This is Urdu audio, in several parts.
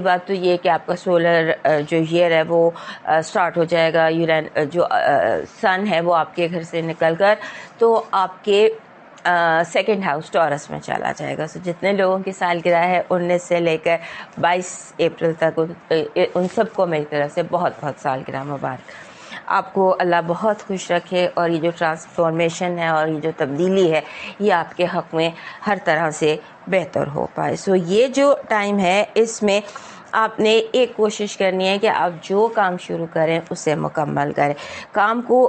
بات تو یہ کہ آپ کا سولر جو ایئر ہے وہ سٹارٹ ہو جائے گا، جو سن ہے وہ آپ کے گھر سے نکل کر تو آپ کے سیکنڈ ہاؤس ٹورس میں چلا جائے گا. سو جتنے لوگوں کی سالگرہ ہے 19 سے لے کر 22 اپریل تک ان سب کو میری طرف سے بہت بہت سالگرہ مبارک. آپ کو اللہ بہت خوش رکھے اور یہ جو ٹرانسفارمیشن ہے اور یہ جو تبدیلی ہے یہ آپ کے حق میں ہر طرح سے بہتر ہو پائے. سو یہ جو ٹائم ہے اس میں آپ نے ایک کوشش کرنی ہے کہ آپ جو کام شروع کریں اسے مکمل کریں، کام کو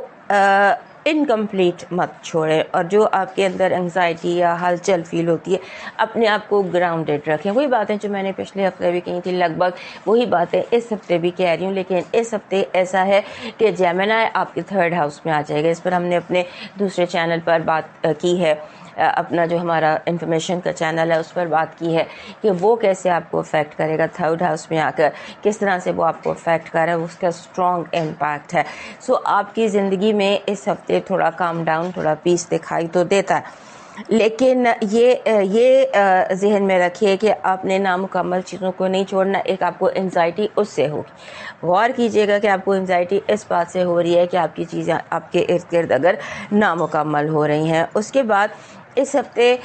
انکمپلیٹ مت چھوڑیں، اور جو آپ کے اندر انگزائٹی یا ہلچل فیل ہوتی ہے اپنے آپ کو گراؤنڈڈ رکھیں. وہی باتیں جو میں نے پچھلے ہفتے بھی کہی تھی لگ بھگ وہی باتیں اس ہفتے بھی کہہ رہی ہوں، لیکن اس ہفتے ایسا ہے کہ جیمنائی آپ کے تھرڈ ہاؤس میں آ جائے گا. اس پر ہم نے اپنے دوسرے چینل پر بات کی ہے، اپنا جو ہمارا انفارمیشن کا چینل ہے اس پر بات کی ہے کہ وہ کیسے آپ کو افیکٹ کرے گا تھرڈ ہاؤس میں آ کر، کس طرح سے وہ آپ کو افیکٹ کر رہا ہے، اس کا اسٹرانگ امپیکٹ ہے. سو آپ کی زندگی میں اس ہفتے تھوڑا کام ڈاؤن، تھوڑا پیس دکھائی تو دیتا ہے، لیکن یہ ذہن میں رکھیے کہ آپ نے نامکمل چیزوں کو نہیں چھوڑنا. ایک آپ کو انزائٹی اس سے ہوگی، غور کیجیے گا کہ آپ کو انزائٹی اس بات سے ہو رہی ہے کہ آپ کی چیزیں آپ کے ارد گرد اگر نامکمل ہو رہی ہیں. اس کے بعد اس ہفتے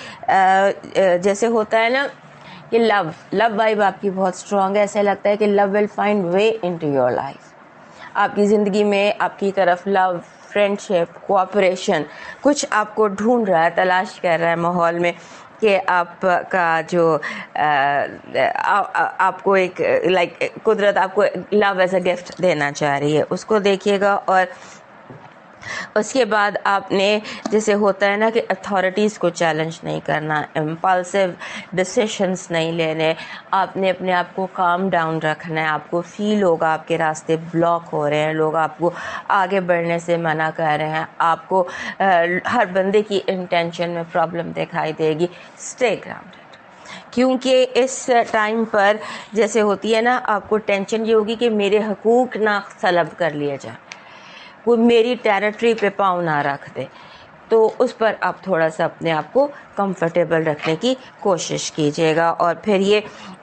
جیسے ہوتا ہے نا کہ لو وائب آپ کی بہت اسٹرانگ ہے، ایسا لگتا ہے کہ love will find way into your life. آپ کی زندگی میں آپ کی طرف لو، فرینڈشپ، کوآپریشن کچھ آپ کو ڈھونڈ رہا ہے، تلاش کر رہا ہے ماحول میں کہ آپ کا جو آپ کو ایک لائک قدرت آپ کو لو ایز اے گفٹ دینا چاہ رہی ہے، اس کو دیکھیے گا. اور اس کے بعد آپ نے جیسے ہوتا ہے نا کہ اتھارٹیز کو چیلنج نہیں کرنا، امپلسو ڈسیشنز نہیں لینے، آپ نے اپنے آپ کو کام ڈاؤن رکھنا ہے. آپ کو فیل ہوگا آپ کے راستے بلاک ہو رہے ہیں، لوگ آپ کو آگے بڑھنے سے منع کر رہے ہیں، آپ کو ہر بندے کی انٹینشن میں پرابلم دکھائی دے گی. اسٹے گراؤنڈڈ، کیونکہ اس ٹائم پر جیسے ہوتی ہے نا آپ کو ٹینشن یہ ہوگی کہ میرے حقوق نہ سلب کر لیے جائیں، وہ میری ٹیریٹری پہ پاؤں نہ رکھ دے. تو اس پر آپ تھوڑا سا اپنے آپ کو کمفرٹیبل رکھنے کی کوشش کیجیے گا. اور پھر یہ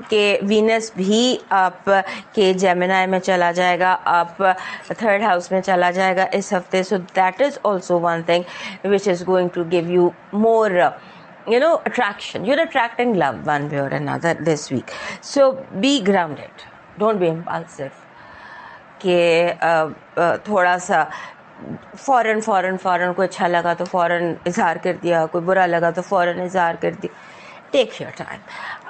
کہ وینس بھی آپ کے جیمنائی میں چلا جائے گا، آپ تھرڈ ہاؤس میں چلا جائے گا اس ہفتے. So that is also one thing which is going to give you more attraction. You're attracting love one way or another this week. So be grounded. Don't be impulsive. کہ تھوڑا سا فوراً کوئی اچھا لگا تو فوراً اظہار کر دیا، کوئی برا لگا تو فوراً اظہار کر دیا. Take your time.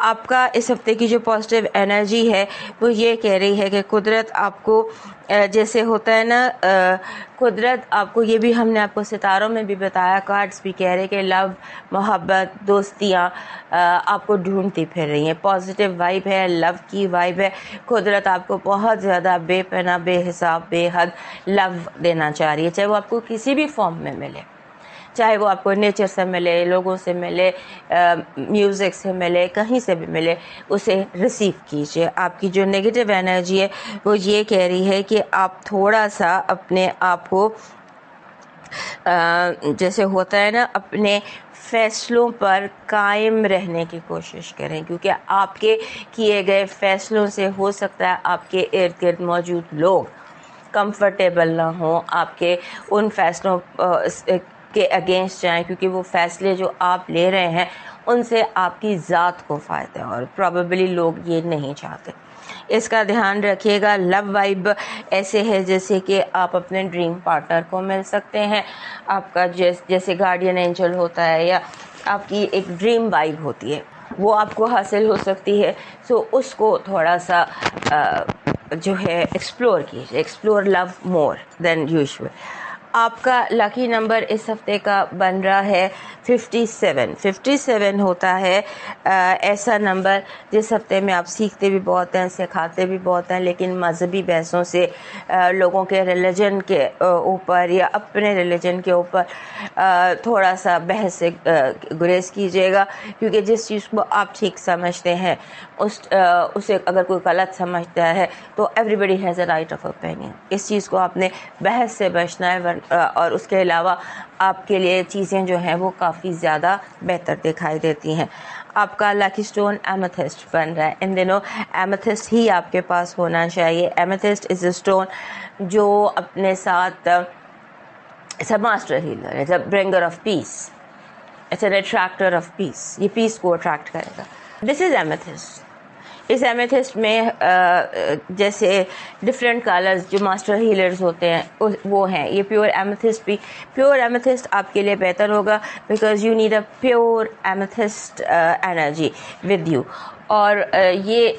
آپ کا اس ہفتے کی جو پازیٹیو انرجی ہے وہ یہ کہہ رہی ہے کہ قدرت آپ کو جیسے ہوتا ہے نا قدرت آپ کو، یہ بھی ہم نے آپ کو ستاروں میں بھی بتایا، کارڈز بھی کہہ رہے کہ لو، محبت، دوستیاں آپ کو ڈھونڈتی پھر رہی ہیں. پازیٹیو وائب ہے، لو کی وائب ہے. قدرت آپ کو بہت زیادہ بے پناہ، بے حساب، بے حد لو دینا چاہ رہی ہے، چاہے وہ آپ کو کسی بھی فارم میں ملے، چاہے وہ آپ کو نیچر سے ملے، لوگوں سے ملے، میوزک سے ملے، کہیں سے بھی ملے، اسے ریسیو کیجیے. آپ کی جو نیگیٹو انرجی ہے وہ یہ کہہ رہی ہے کہ آپ تھوڑا سا اپنے آپ کو جیسے ہوتا ہے نا اپنے فیصلوں پر قائم رہنے کی کوشش کریں، کیونکہ آپ کے کیے گئے فیصلوں سے ہو سکتا ہے آپ کے ارد گرد موجود لوگ کمفرٹیبل نہ ہوں، آپ کے ان فیصلوں کے اگینسٹ جائیں، کیونکہ وہ فیصلے جو آپ لے رہے ہیں ان سے آپ کی ذات کو فائدہ ہے اور پروبیبلی لوگ یہ نہیں چاہتے. اس کا دھیان رکھیے گا. لو وائب ایسے ہے جیسے کہ آپ اپنے ڈریم پارٹنر کو مل سکتے ہیں، آپ کا جیسے گارڈین اینجل ہوتا ہے یا آپ کی ایک ڈریم وائب ہوتی ہے وہ آپ کو حاصل ہو سکتی ہے. سو اس کو تھوڑا سا جو ہے ایکسپلور کیجیے، ایکسپلور لو مور دین یوزول. آپ کا لکی نمبر اس ہفتے کا بن رہا ہے 57. 57 ہوتا ہے ایسا نمبر جس ہفتے میں آپ سیکھتے بھی بہت ہیں، سکھاتے بھی بہت ہیں، لیکن مذہبی بحثوں سے لوگوں کے ریلیجن کے اوپر یا اپنے ریلیجن کے اوپر تھوڑا سا بحث سے گریز کیجیے گا، کیونکہ جس چیز کو آپ ٹھیک سمجھتے ہیں اسے اگر کوئی غلط سمجھتا ہے تو everybody has a right of opinion. اس چیز کو آپ نے بحث سے بچنا ہے، اور اس کے علاوہ آپ کے لیے چیزیں جو ہیں وہ کافی زیادہ بہتر دکھائی دیتی ہیں. آپ کا لکی سٹون ایمیتھسٹ بن رہا ہے. ان دنوں ایمیتھسٹ ہی آپ کے پاس ہونا چاہیے. ایمیتھسٹ از اے اسٹون جو اپنے ساتھ it's a master healer, it's a bringer of peace, it's an attractor of peace. یہ پیس کو اٹریکٹ کرے گا. دس از ایمیتھسٹ. اس ایمیتھسٹ میں جیسے ڈفرینٹ کلرز جو ماسٹر ہیلرز ہوتے ہیں وہ ہیں. یہ پیور ایمیتھسٹ بھی, پیور ایمیتھسٹ آپ کے لیے بہتر ہوگا because you need a pure amethyst energy with you. اور یہ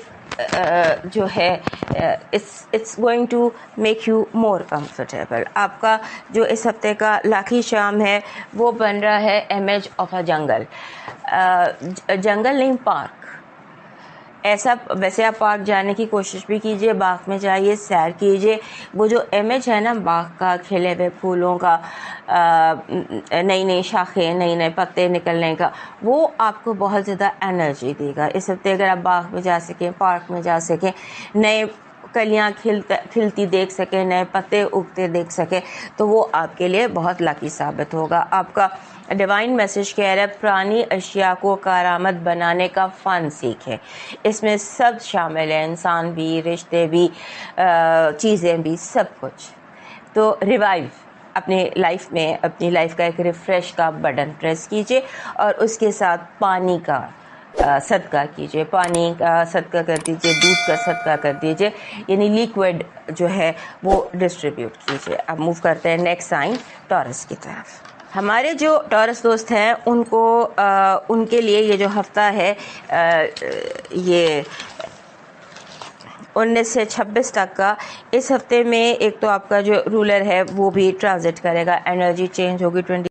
جو ہے it's going to make you more comfortable. آپ کا جو اس ہفتے کا لاکی شام ہے وہ بن رہا ہے امیج آف اے جنگل. جنگل نہیں, پارک. ایسا ویسے آپ پارک جانے کی کوشش بھی کیجیے, باغ میں جائیے, سیر کیجیے. وہ جو امیج ہے نا باغ کا, کھلے ہوئے پھولوں کا, نئی نئی شاخیں, نئی نئے پتے نکلنے کا, وہ آپ کو بہت زیادہ انرجی دے گا. اس ہفتے اگر آپ باغ میں جا سکیں, پارک میں جا سکیں, نئے کلیاں کھلتی دیکھ سکیں, نئے پتے اگتے دیکھ سکیں, تو وہ آپ کے لیے بہت لکی ثابت ہوگا. آپ کا ڈیوائن میسج کہہ رہا ہے پرانی اشیاء کو کارآمد بنانے کا فن سیکھیں. اس میں سب شامل ہیں, انسان بھی, رشتے بھی, چیزیں بھی, سب کچھ. تو ریوائیو اپنی لائف میں, اپنی لائف کا ایک ریفریش کا بٹن پریس کیجیے اور اس کے ساتھ پانی کا صدقہ کیجیے. پانی کا صدقہ کر دیجیے, دودھ کا صدقہ کر دیجیے, یعنی لیکوڈ جو ہے وہ ڈسٹریبیوٹ کیجیے. اب موو کرتے ہیں نیکسٹ سائن ٹورس کی طرف. ہمارے جو ٹورس دوست ہیں ان کو ان کے لیے یہ جو ہفتہ ہے یہ 19 سے 26 تک کا, اس ہفتے میں ایک تو آپ کا جو رولر ہے وہ بھی ٹرانزٹ کرے گا, انرجی چینج ہوگی.